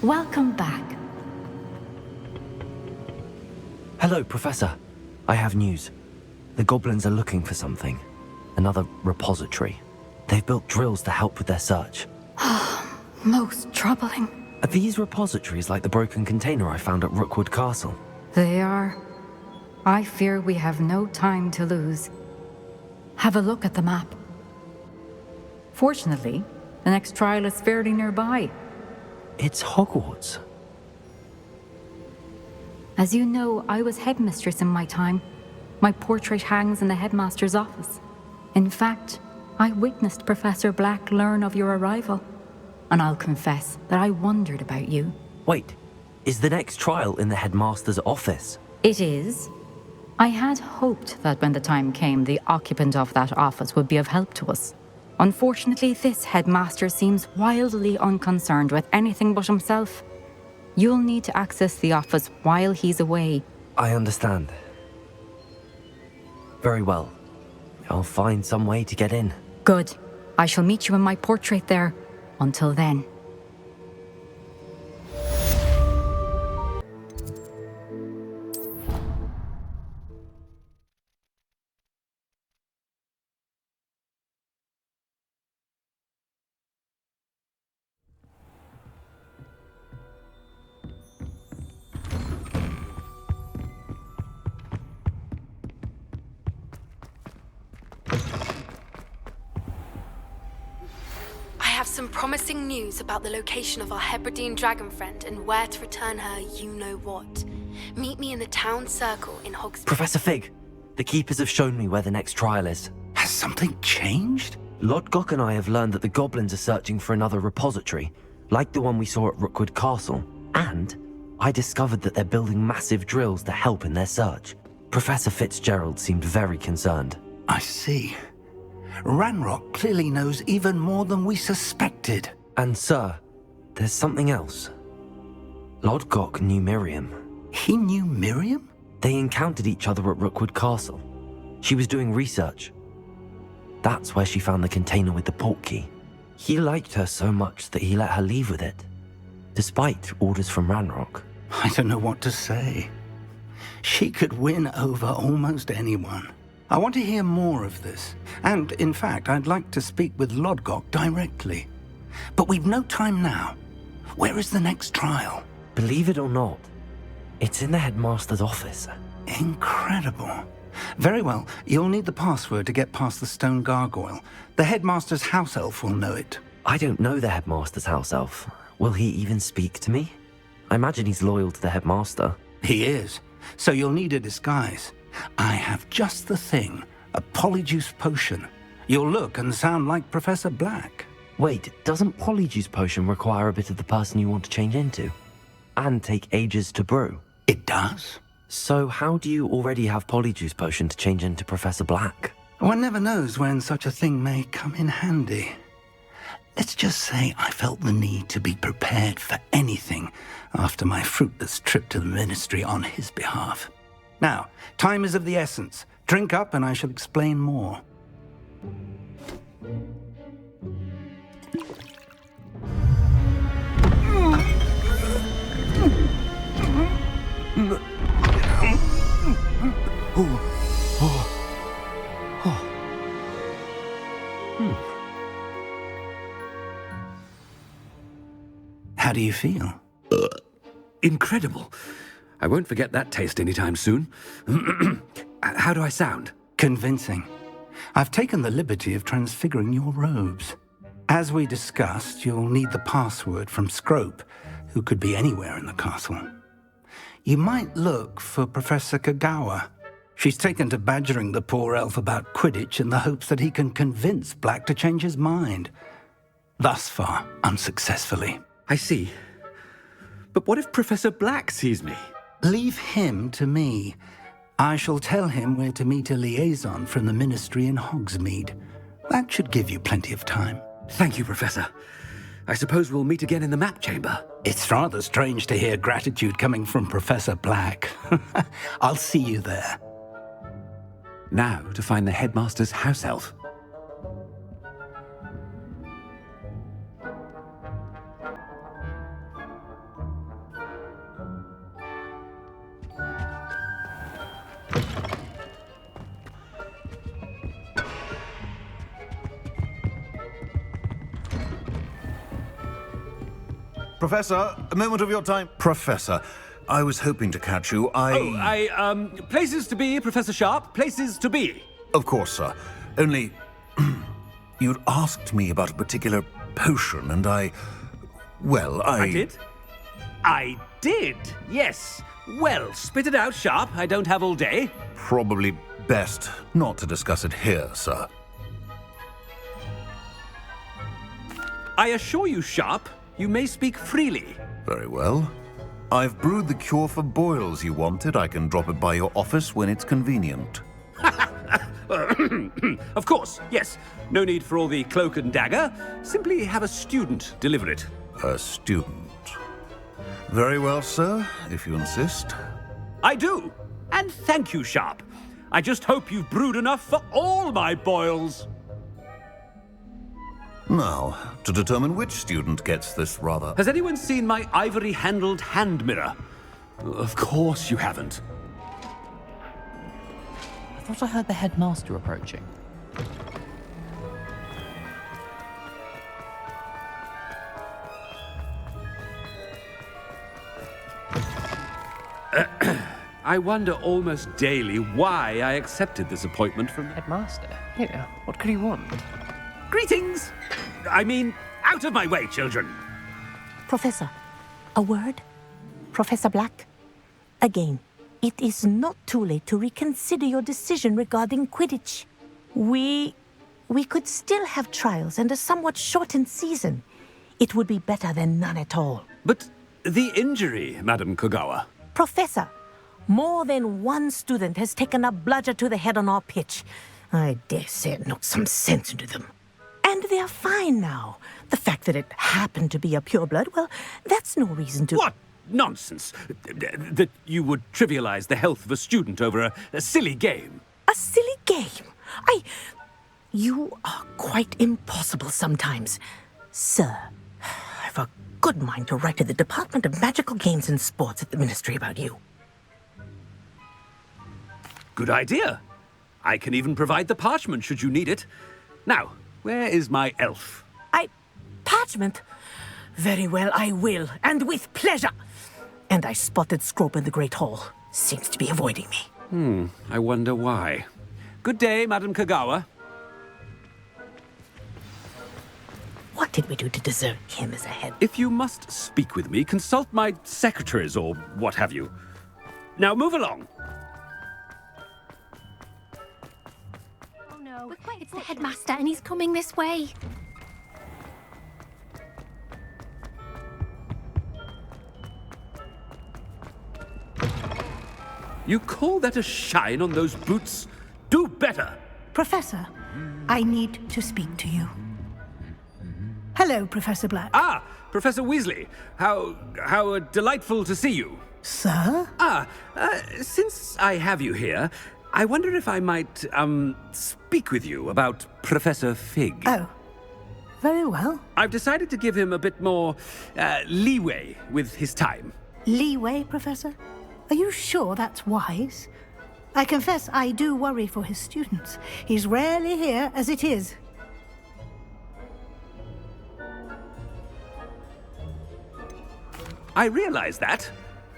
Welcome back. Hello, Professor. I have news. The goblins are looking for something. Another repository. They've built drills to help with their search. Most troubling. Are these repositories like the broken container I found at Rookwood Castle? They are. I fear we have no time to lose. Have a look at the map. Fortunately, the next trial is fairly nearby. It's Hogwarts. As you know, I was headmistress in my time. My portrait hangs in the headmaster's office. In fact, I witnessed Professor Black learn of your arrival. And I'll confess that I wondered about you. Wait, is the next trial in the headmaster's office? It is. I had hoped that when the time came, the occupant of that office would be of help to us. Unfortunately, this headmaster seems wildly unconcerned with anything but himself. You'll need to access the office while he's away. I understand. Very well. I'll find some way to get in. Good. I shall meet you in my portrait there. Until then. Some promising news about the location of our Hebridean dragon friend and where to return her you-know-what. Meet me in the town circle in Hogsmeade. Professor Fig, the keepers have shown me where the next trial is. Has something changed? Lodgok and I have learned that the goblins are searching for another repository, like the one we saw at Rookwood Castle. And I discovered that they're building massive drills to help in their search. Professor Fitzgerald seemed very concerned. I see. Ranrock clearly knows even more than we suspected. And sir, there's something else. Lodgok knew Miriam. He knew Miriam? They encountered each other at Rookwood Castle. She was doing research. That's where she found the container with the portkey. He liked her so much that he let her leave with it, despite orders from Ranrock. I don't know what to say. She could win over almost anyone. I want to hear more of this, and in fact, I'd like to speak with Lodgok directly. But we've no time now. Where is the next trial? Believe it or not, it's in the headmaster's office. Incredible. Very well, you'll need the password to get past the stone gargoyle. The headmaster's house elf will know it. I don't know the headmaster's house elf. Will he even speak to me? I imagine he's loyal to the headmaster. He is, so you'll need a disguise. I have just the thing, a polyjuice potion. You'll look and sound like Professor Black. Wait, doesn't polyjuice potion require a bit of the person you want to change into? And take ages to brew? It does. So how do you already have polyjuice potion to change into Professor Black? One never knows when such a thing may come in handy. Let's just say I felt the need to be prepared for anything after my fruitless trip to the ministry on his behalf. Now, time is of the essence. Drink up and I shall explain more. How do you feel? Incredible. I won't forget that taste anytime soon. How do I sound? Convincing. I've taken the liberty of transfiguring your robes. As we discussed, you'll need the password from Scrope, who could be anywhere in the castle. You might look for Professor Kagawa. She's taken to badgering the poor elf about Quidditch in the hopes that he can convince Black to change his mind. Thus far, unsuccessfully. I see. But what if Professor Black sees me? Leave him to me. I shall tell him where to meet a liaison from the ministry in Hogsmeade. That should give you plenty of time. Thank you, Professor. I suppose we'll meet again in the map chamber. It's rather strange to hear gratitude coming from Professor Black. I'll see you there. Now to find the headmaster's house elf. Professor, a moment of your time. Professor, I was hoping to catch you. Places to be, Professor Sharp, places to be. Of course, sir. Only, you'd asked me about a particular potion, and I did? I did, yes. Well, spit it out, Sharp. I don't have all day. Probably best not to discuss it here, sir. I assure you, Sharp, you may speak freely. Very well. I've brewed the cure for boils you wanted. I can drop it by your office when it's convenient. Of course, yes. No need for all the cloak and dagger. Simply have a student deliver it. A student. Very well, sir, if you insist. I do. And thank you, Sharp. I just hope you've brewed enough for all my boils. Now, to determine which student gets this rather... Has anyone seen my ivory-handled hand mirror? Of course you haven't. I thought I heard the headmaster approaching. I wonder almost daily why I accepted this appointment from... Headmaster? Yeah, what could he want? Greetings! I mean, out of my way, children! Professor, a word? Professor Black? Again, it is not too late to reconsider your decision regarding Quidditch. We could still have trials and a somewhat shortened season. It would be better than none at all. But the injury, Madam Kogawa... Professor, more than one student has taken a bludger to the head on our pitch. I dare say it knocked some sense into them. And they're fine now. The fact that it happened to be a pureblood, well, that's no reason to... What nonsense! That you would trivialize the health of a student over a silly game. A silly game? You are quite impossible sometimes. Sir, I've a good mind to write to the Department of Magical Games and Sports at the Ministry about you. Good idea. I can even provide the parchment should you need it. Now, where is my elf? Parchment? Very well, I will, and with pleasure. And I spotted Scrope in the Great Hall. Seems to be avoiding me. I wonder why. Good day, Madam Kogawa. What did we do to deserve him as a head? If you must speak with me, consult my secretaries or what have you. Now move along. Oh no, it's the headmaster and he's coming this way. You call that a shine on those boots? Do better! Professor, I need to speak to you. Hello, Professor Black. Ah, Professor Weasley. How delightful to see you. Sir? Since I have you here, I wonder if I might, speak with you about Professor Fig. Oh, very well. I've decided to give him a bit more, leeway with his time. Leeway, Professor? Are you sure that's wise? I confess I do worry for his students. He's rarely here as it is. I realize that,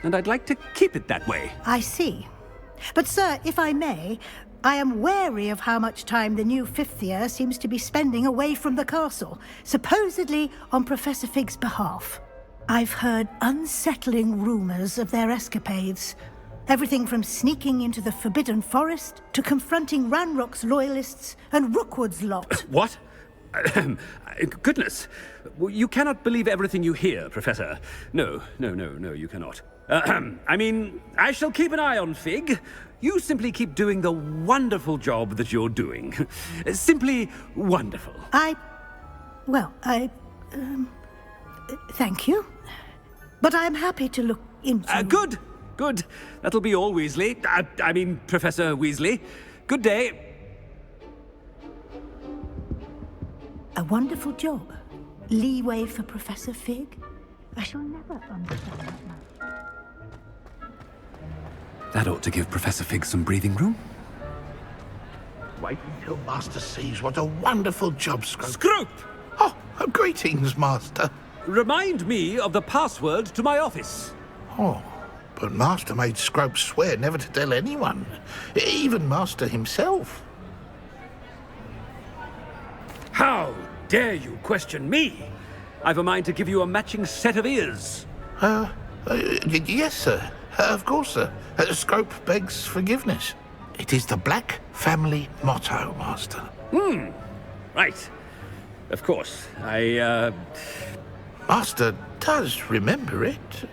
and I'd like to keep it that way. I see. But, sir, if I may, I am wary of how much time the new fifth year seems to be spending away from the castle, supposedly on Professor Fig's behalf. I've heard unsettling rumors of their escapades. Everything from sneaking into the Forbidden Forest to confronting Ranrock's loyalists and Rookwood's lot. What? Goodness. You cannot believe everything you hear, Professor. No, you cannot. I mean, I shall keep an eye on Fig. You simply keep doing the wonderful job that you're doing. Simply wonderful. Thank you. But I'm happy to look into... Good. That'll be all, Weasley. I mean, Professor Weasley. Good day. A wonderful job. Leeway for Professor Fig? I shall never understand that now. That ought to give Professor Fig some breathing room. Wait until Master sees what a wonderful job, Scrope. Scrope! Oh, greetings, Master. remind me of the password to my office. Oh, but Master made Scrope swear never to tell anyone, even Master himself. How dare you question me? I've a mind to give you a matching set of ears. Yes, sir. Of course, sir. Scrope begs forgiveness. It is the Black family motto, Master. Right. Of course. Master does remember it.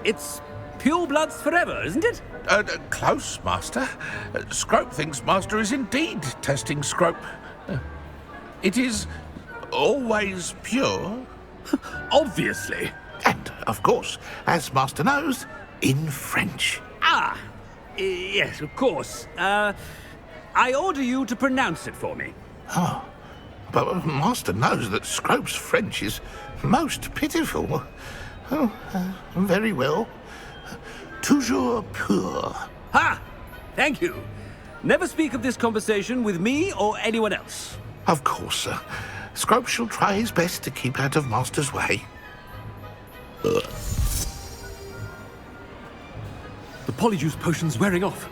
It's pure bloods forever, isn't it? Close, Master. Scrope thinks Master is indeed testing Scrope. It is always pure. Obviously. And, of course, as Master knows, in French. Ah! Yes, of course. I order you to pronounce it for me. Oh, but Master knows that Scrope's French is most pitiful. Oh, very well. Toujours pur. Ha! Thank you. Never speak of this conversation with me or anyone else. Of course, sir. Scrope shall try his best to keep out of Master's way. The polyjuice potion's wearing off.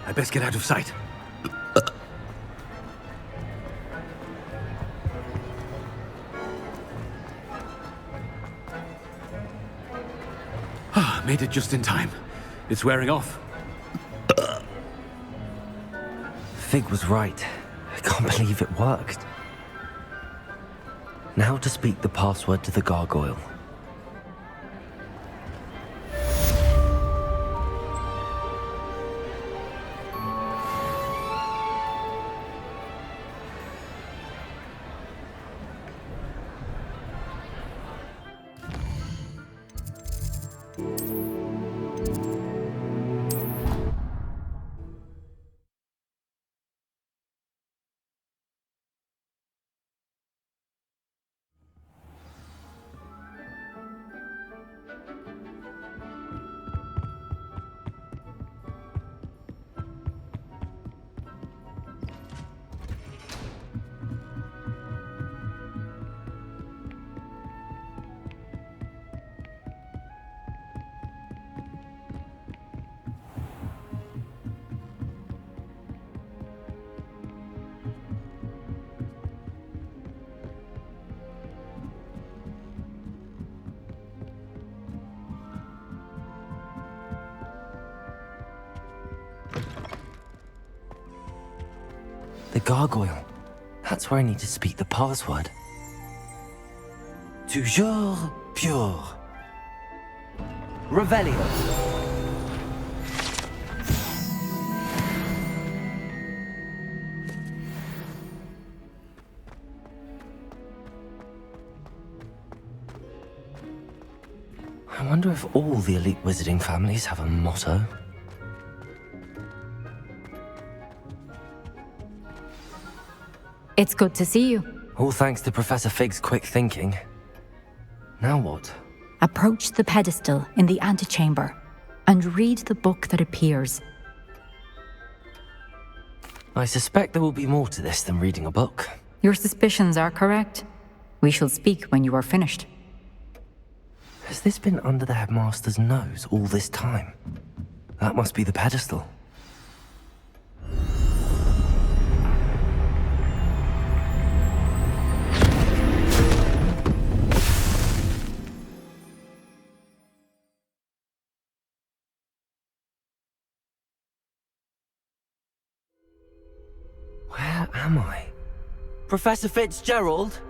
I best get out of sight. Made it just in time. It's wearing off. Fig was right. I can't believe it worked. Now to speak the password to the gargoyle. The gargoyle. That's where I need to speak the password. Toujours pur. Revelio. I wonder if all the elite wizarding families have a motto. It's good to see you. All thanks to Professor Fig's quick thinking. Now what? Approach the pedestal in the antechamber and read the book that appears. I suspect there will be more to this than reading a book. Your suspicions are correct. We shall speak when you are finished. Has this been under the headmaster's nose all this time? That must be the pedestal. Where am I? Professor Fitzgerald?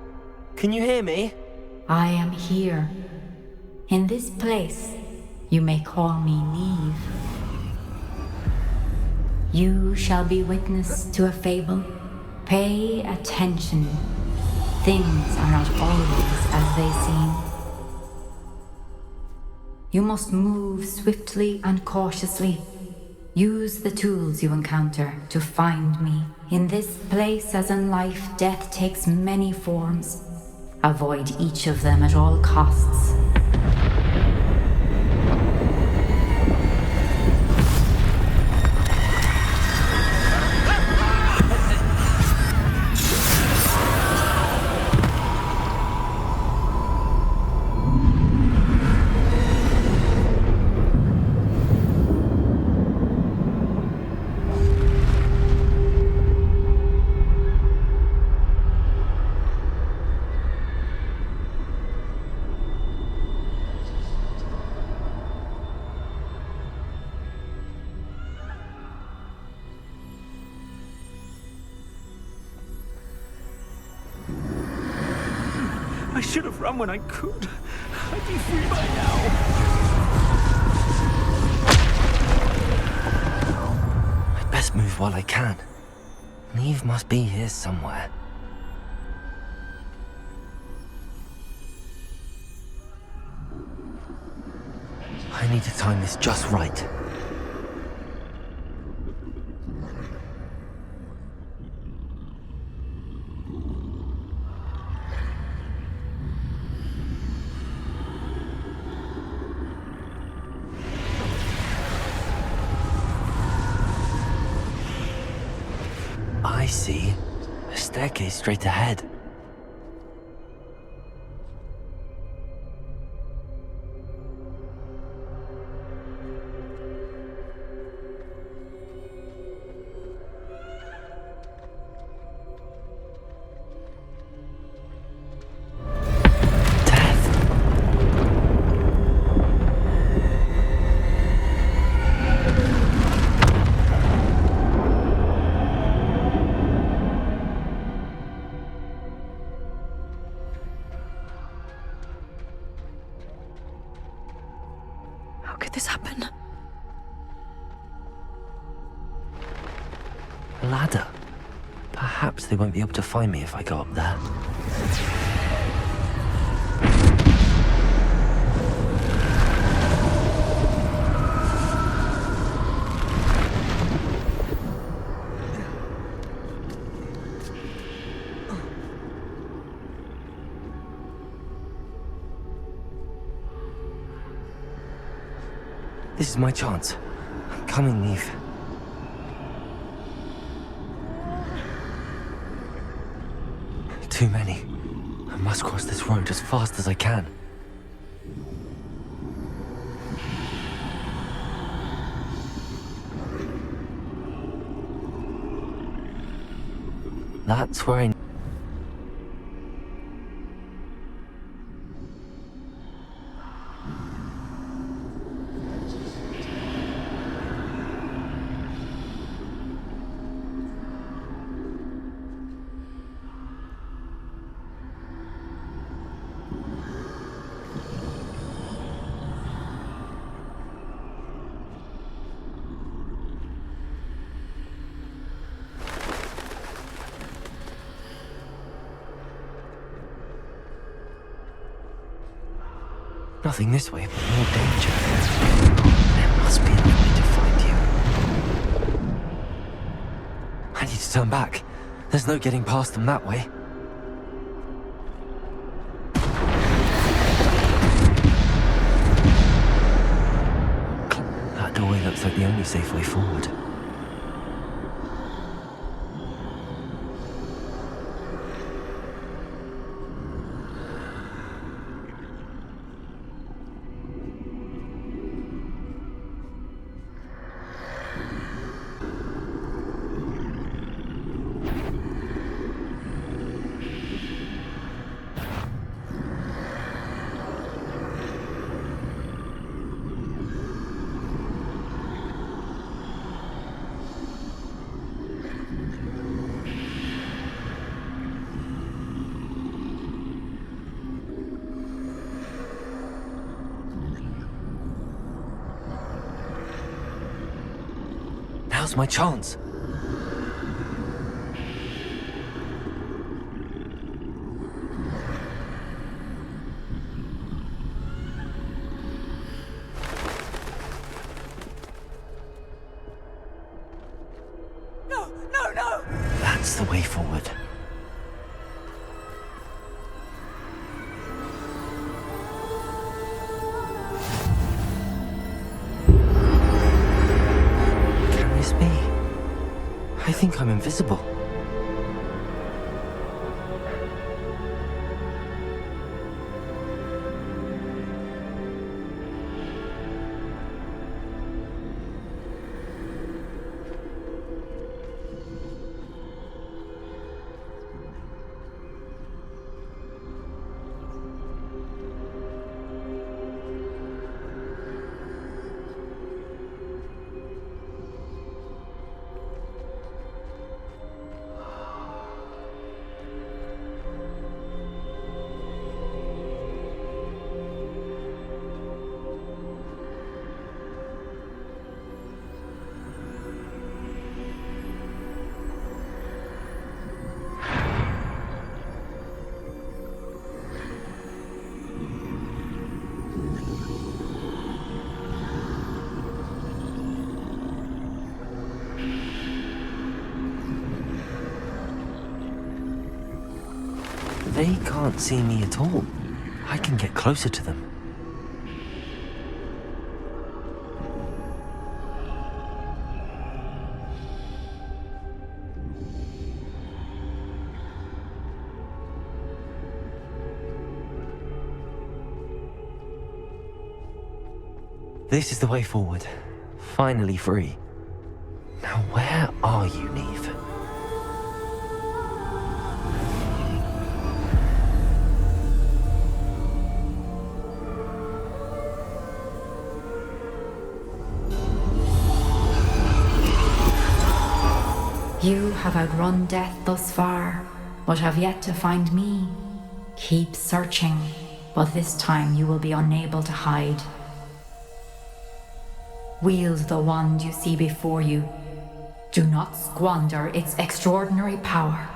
Can you hear me? I am here. In this place, you may call me Neve. You shall be witness to a fable. Pay attention. Things are not always as they seem. You must move swiftly and cautiously. Use the tools you encounter to find me. In this place, as in life, death takes many forms. Avoid each of them at all costs. I should have run when I could. I'd be free by now. I'd best move while I can. Neve must be here somewhere. I need to time this just right. I see. A staircase straight ahead. How could this happen? A ladder. Perhaps they won't be able to find me if I go up there. This is my chance. I'm coming, Neve. Too many. I must cross this road as fast as I can. That's where I... Nothing this way, but more danger. There must be another way to find you. I need to turn back. There's no getting past them that way. That doorway looks like the only safe way forward. Now's my chance. No, no, no! That's the way forward. I think I'm invisible. They can't see me at all. I can get closer to them. This is the way forward. Finally free. Now where are you, Neve? You have outrun death thus far, but have yet to find me. Keep searching, but this time you will be unable to hide. Wield the wand you see before you. Do not squander its extraordinary power.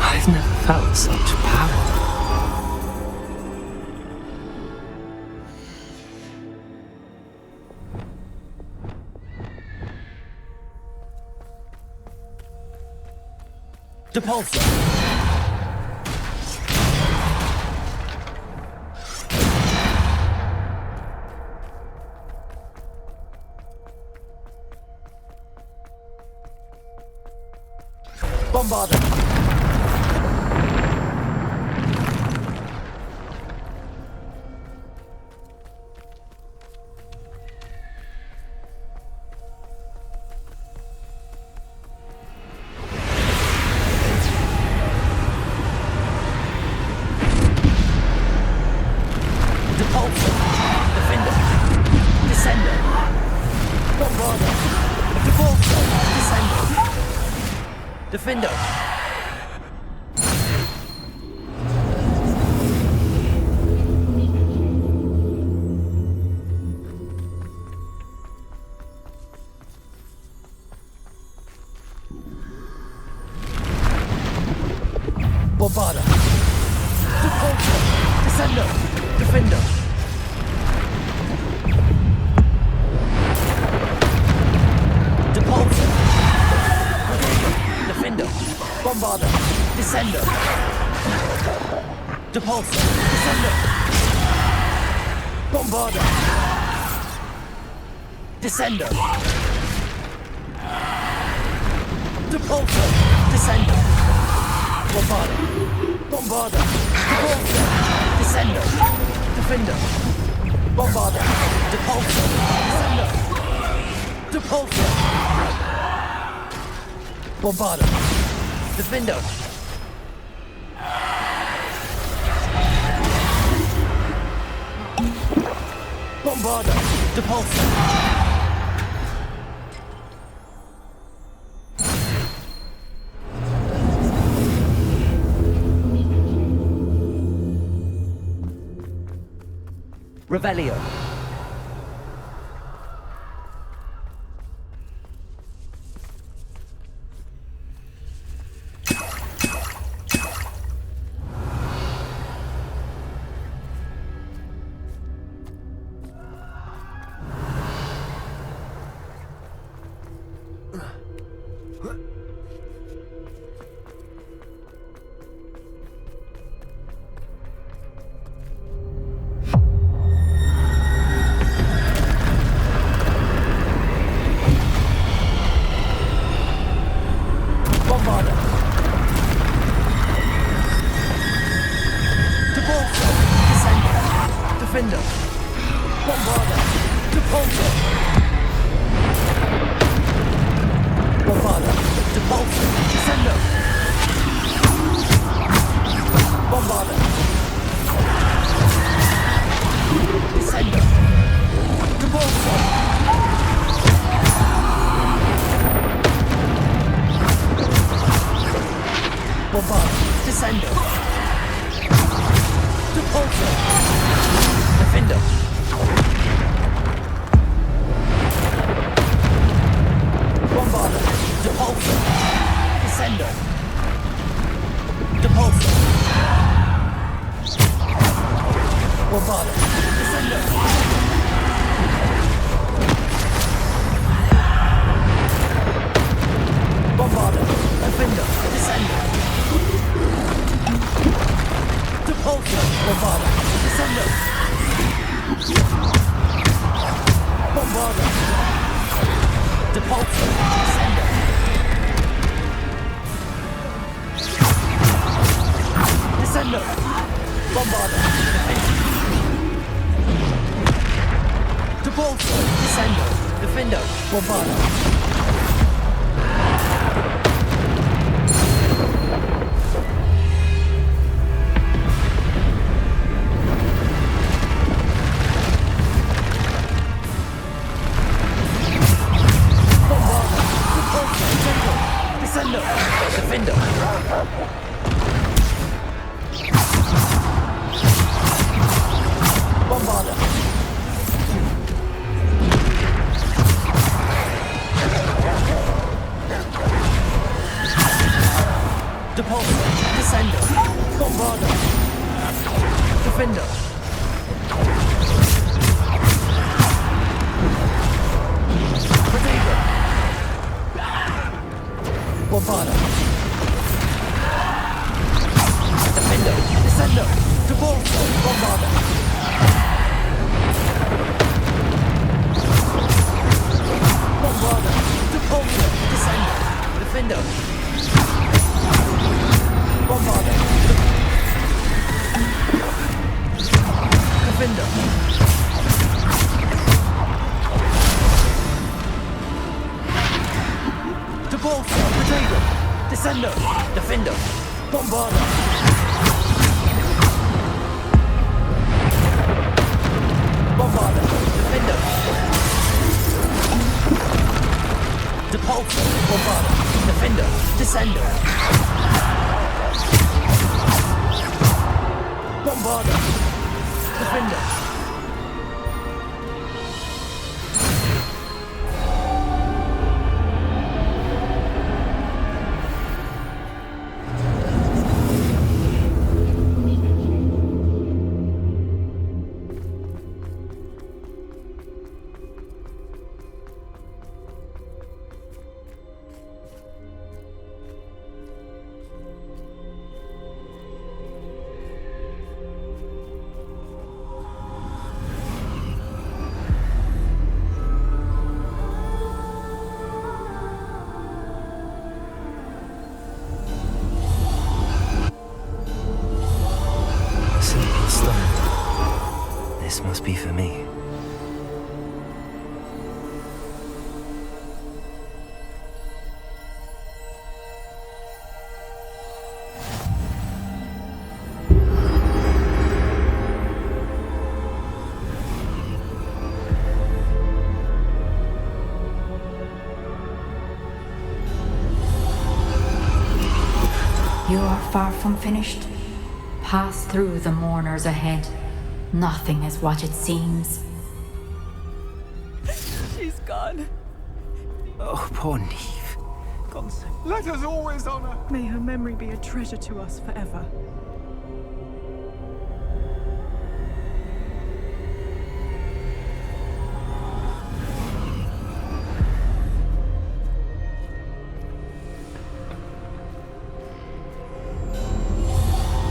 I've never felt such power. Depulsor! Bombarder! Defender! Bombarder! Depulsor! Descender! Defender! Depulsor! Defender! Bombarder! Descender! Depulsor! Descender! Bombarder! Descender! Depulsor! Descender! Bombarder! Bombarder! Depulsor! Descender! Defender! Bombarder! Depulsor! Descender! Depulsor! Bombarder! Defender! Bombarder! Depulsor! Revelio. Defender. Depulso. Bombarda. Defender. Bombarda. Defender. Descender. Depulso. Bombarda. Descender. Bombarda. Depulso. Descender. Descender. Bombarda. Depulso. Descender. Defender. Bombarda. Defender. Defender. Bombarda. Depulso. Descender. Bombarda. Defender. Protego. Bombarda. Defender. Descender. Depulso. Bombarda. Bombarda. Depulso. Descender. Defender. Bombarda. Defender. Depulso. Protego. Descender. Defender. Bombarda. Bombarda. Defender. Depulso. Bombarda. Defender. Descender. Bombarda. Defender. This must be for me. You are far from finished. Pass through the mourners ahead. Nothing is what it seems. She's gone. Oh, poor Neve. Let us always honor. May her memory be a treasure to us forever.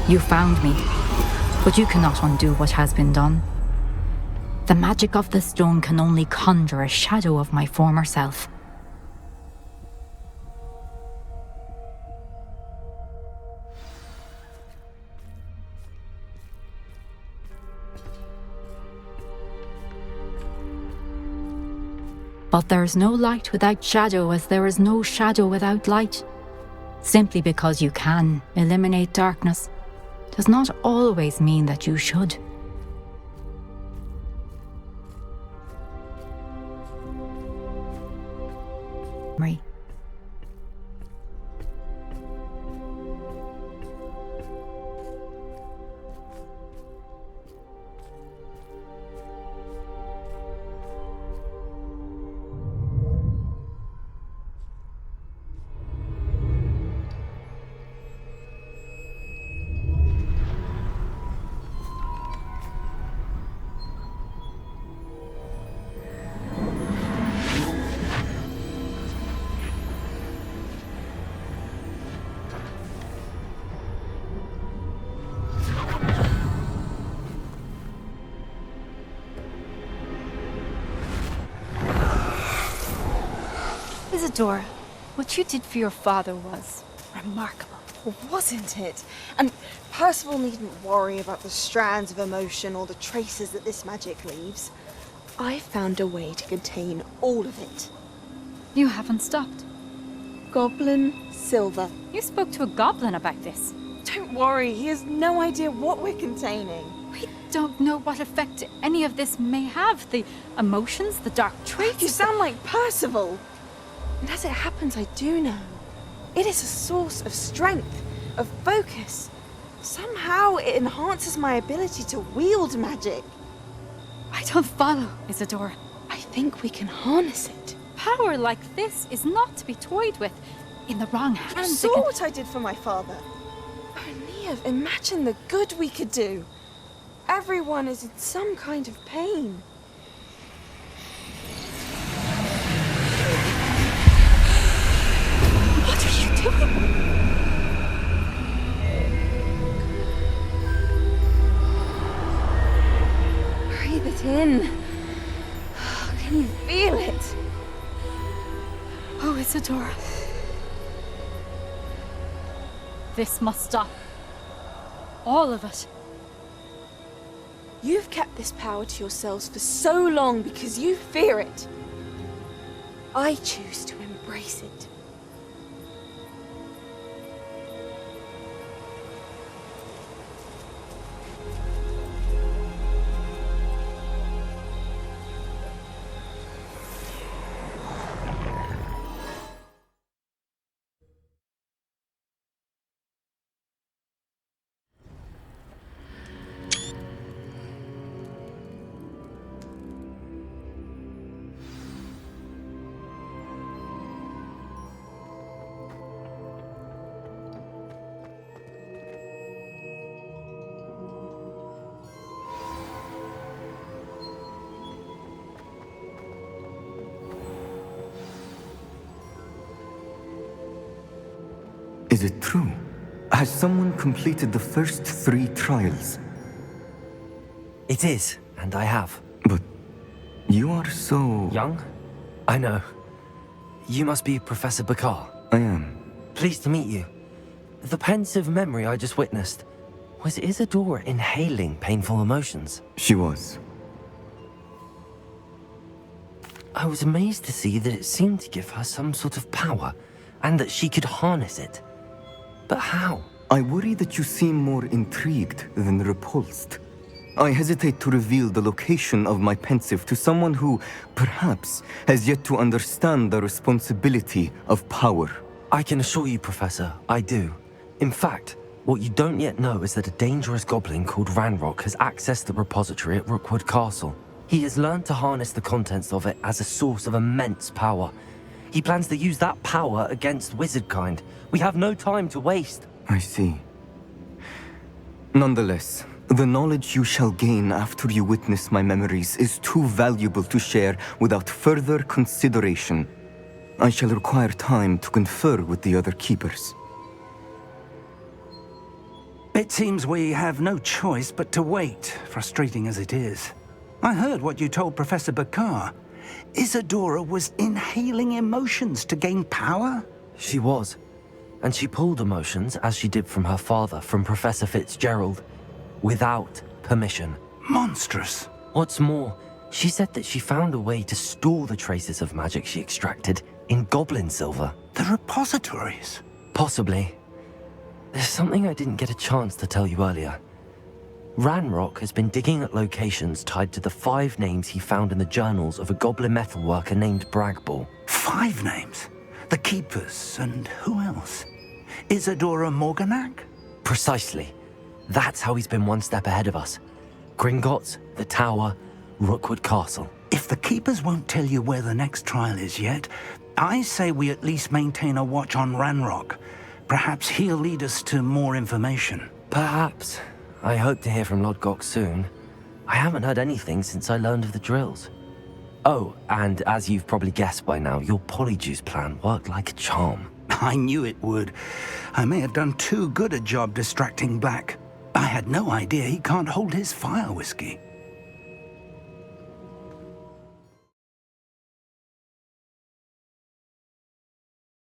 You found me, but you cannot undo what has been done. The magic of the stone can only conjure a shadow of my former self. But there is no light without shadow, as there is no shadow without light. Simply because you can eliminate darkness does not always mean that you should. Marie. Isadora, what you did for your father was remarkable. Wasn't it? And Percival needn't worry about the strands of emotion or the traces that this magic leaves. I found a way to contain all of it. You haven't stopped. Goblin Silver. You spoke to a goblin about this. Don't worry, he has no idea what we're containing. We don't know what effect any of this may have. The emotions, the dark traits. You sound like Percival. And as it happens, I do know. It is a source of strength, of focus. Somehow it enhances my ability to wield magic. I don't follow, Isadora. I think we can harness it. Power like this is not to be toyed with. In the wrong hands. You saw what I did for my father. Neve, imagine the good we could do. Everyone is in some kind of pain. What are you doing? Breathe it in. Can you feel it? Oh, Isadora. This must stop. All of it. You've kept this power to yourselves for so long because you fear it. I choose to embrace it. Is it true? Has someone completed the first 3 trials? It is, and I have. But you are so... Young? I know. You must be Professor Bakar. I am. Pleased to meet you. The pensive memory I just witnessed, was Isadora inhaling painful emotions? She was. I was amazed to see that it seemed to give her some sort of power, and that she could harness it. But how? I worry that you seem more intrigued than repulsed. I hesitate to reveal the location of my pensive to someone who, perhaps, has yet to understand the responsibility of power. I can assure you, Professor, I do. In fact, what you don't yet know is that a dangerous goblin called Ranrock has accessed the repository at Rookwood Castle. He has learned to harness the contents of it as a source of immense power. He plans to use that power against wizardkind. We have no time to waste. I see. Nonetheless, the knowledge you shall gain after you witness my memories is too valuable to share without further consideration. I shall require time to confer with the other keepers. It seems we have no choice but to wait, frustrating as it is. I heard what you told Professor Bakar. Isadora was inhaling emotions to gain power? She was. And she pulled emotions, as she did from her father, from Professor Fitzgerald, without permission. Monstrous. What's more, she said that she found a way to store the traces of magic she extracted in goblin silver. The repositories? Possibly. There's something I didn't get a chance to tell you earlier. Ranrock has been digging at locations tied to the 5 names he found in the journals of a goblin metalworker named Bragball. 5 names? The Keepers, and who else? Isadora Morganac? Precisely. That's how he's been one step ahead of us. Gringotts, the Tower, Rookwood Castle. If the Keepers won't tell you where the next trial is yet, I say we at least maintain a watch on Ranrock. Perhaps he'll lead us to more information. Perhaps. I hope to hear from Lodgok soon. I haven't heard anything since I learned of the drills. Oh, and as you've probably guessed by now, your polyjuice plan worked like a charm. I knew it would. I may have done too good a job distracting Black. I had no idea he can't hold his fire whiskey.